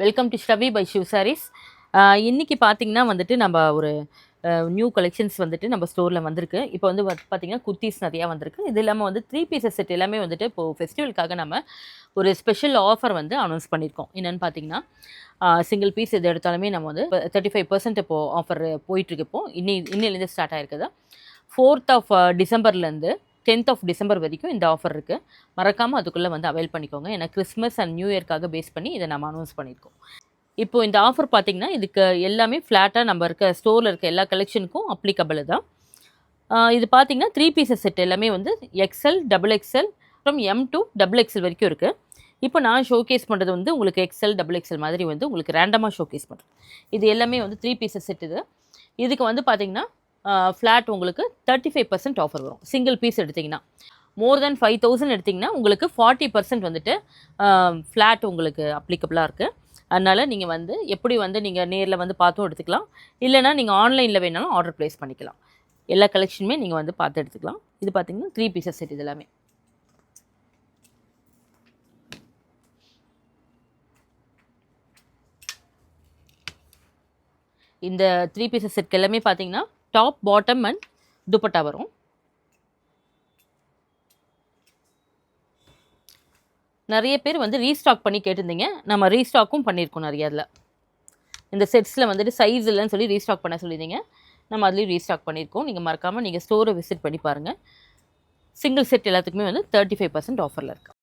Welcome to Sravi by Shiv Sarees. இன்றைக்கி பார்த்திங்கன்னா வந்துட்டு நம்ம ஒரு நியூ கலெக்ஷன்ஸ் வந்துட்டு நம்ம ஸ்டோரில் வந்திருக்கு. இப்போ வந்து பார்த்திங்கன்னா குர்த்திஸ் நிறையா வந்திருக்கு. இது இல்லாமல் வந்து 3 பீசஸ் செட் எல்லாமே வந்துட்டு இப்போது ஃபெஸ்டிவலுக்காக நம்ம ஒரு ஸ்பெஷல் ஆஃபர் வந்து அனௌன்ஸ் பண்ணியிருக்கோம். என்னென்னு பார்த்தீங்கன்னா சிங்கிள் பீஸ் எது எடுத்தாலுமே நம்ம வந்து 35% இப்போது ஆஃபர் போயிட்டுருக்கு. இப்போது இன்னிலேருந்து ஸ்டார்ட் ஆகிருக்குது. 4th டிசம்பர்லேருந்து 10th டிசம்பர் வரைக்கும் இந்த ஆஃபர் இருக்குது. மறக்காமல் அதுக்குள்ளே வந்து அவைல் பண்ணிக்கோங்க. ஏன்னா கிறிஸ்மஸ் அண்ட் நியூ இயர்க்காக பேஸ் பண்ணி இதை நம்ம அனௌன்ஸ் பண்ணியிருக்கோம். இப்போது இந்த ஆஃபர் பார்த்திங்கன்னா இதுக்கு எல்லாமே ஃப்ளாட்டாக நம்ம இருக்க ஸ்டோரில் இருக்க எல்லா கலெக்ஷனுக்கும் அப்ளிகபிள் தான். இது பார்த்திங்கன்னா 3 பீசஸ் செட் எல்லாமே வந்து XL, XXL அப்புறம் M to XXL வரைக்கும் இருக்குது. இப்போ நான் ஷோகேஸ் பண்ணுறது வந்து உங்களுக்கு XL, XXL மாதிரி வந்து உங்களுக்கு ரேண்டமாக ஷோகேஸ் பண்ணுறேன். இது எல்லாமே வந்து 3 பீசஸ் செட். இதுக்கு வந்து பார்த்திங்கன்னா ஃப்ளாட் உங்களுக்கு 35% ஆஃபர் வரும். சிங்கிள் பீஸ் எடுத்திங்கன்னா மோர் தென் 5000 எடுத்திங்கன்னா உங்களுக்கு 40% வந்துட்டு ஃப்ளாட் உங்களுக்கு அப்ளிகபிளாக இருக்குது. அதனால் நீங்கள் வந்து எப்படி வந்து நீங்கள் நேரில் வந்து பார்த்தும் எடுத்துக்கலாம், இல்லைனா நீங்கள் ஆன்லைனில் வேணாலும் ஆர்டர் ப்ளேஸ் பண்ணிக்கலாம். எல்லா கலெக்ஷனுமே நீங்கள் வந்து பார்த்து எடுத்துக்கலாம். இது பார்த்திங்கன்னா 3 பீசஸ் செட். இது எல்லாமே இந்த 3 பீசஸ் செட் எல்லாமே பார்த்திங்கன்னா டாப், பாட்டம் அண்ட் துப்பட்டா வரும். நிறைய பேர் வந்து ரீஸ்டாக் பண்ணி கேட்டிருந்தீங்க. நம்ம ரீஸ்டாக்கும் பண்ணியிருக்கோம் நிறைய. அதில் இந்த செட்ஸில் வந்துட்டு சைஸ் இல்லைன்னு சொல்லி ரீஸ்டாக் பண்ண சொல்லியிருந்தீங்க. நம்ம அதுலேயும் ரீஸ்டாக் பண்ணியிருக்கோம். நீங்கள் மறக்காமல் நீங்கள் ஸ்டோரை விசிட் பண்ணி பாருங்கள். சிங்கிள் செட் எல்லாத்துக்குமே வந்து 35% ஆஃபரில் இருக்குது.